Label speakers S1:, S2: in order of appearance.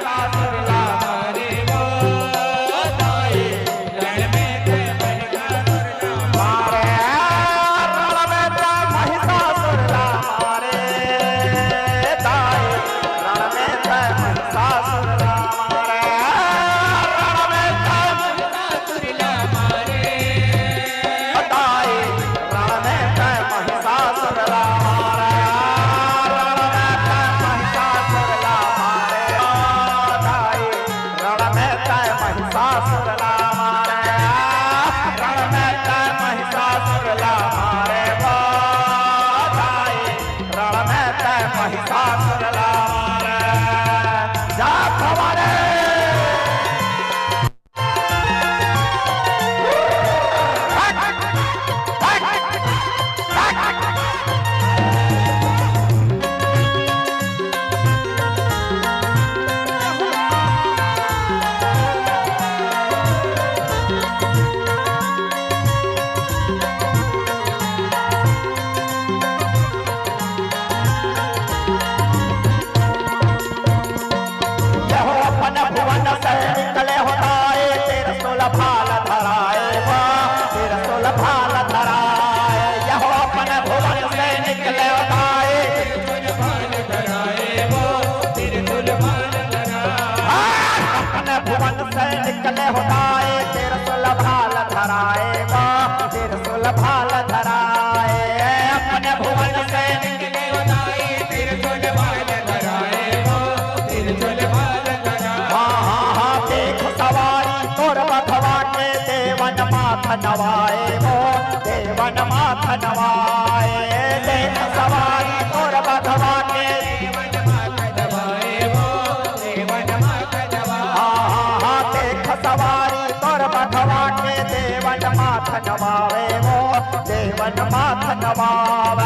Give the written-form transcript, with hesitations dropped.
S1: महिषासुर लावा रे वो दाई रण में ते महिषासुर लावा रे रण में ते महिषासुर लावा रे दाई रण में ते महिषासुर लावा रे रण में ते महिषासुर लावा रे दाई रण में ते महिषासुर लावा रे महिषासुर लावा रे रण में ते महिषासुर लावा रे वो दाई रण में ते महिषासुर लावा रे जा खबरे निकले होताए तेरा सुलभाल धराए वो तेरा सुलभाल धराए यहो अपन भुवन से निकले होताए सुलभाल धराए वो तेरे सुलभाल धराए अपने भुवन से निकले होताए तेरा सुलभाल धराए वो तेरा सुलभाल धराए अपने भुवन से निकले होताए तेरे सुलभाल धराए वो तेरे सुलभाल सवारी तोर बधवा के देवन माथ नवाए वो देवन माथ नवाए देख सवारी तोर बधवा के देवन माथ नवाए वो देवन माथ नवाए देख सवारी तोर बधवा के देवन माथ नवाए वो देवन माथ नवाए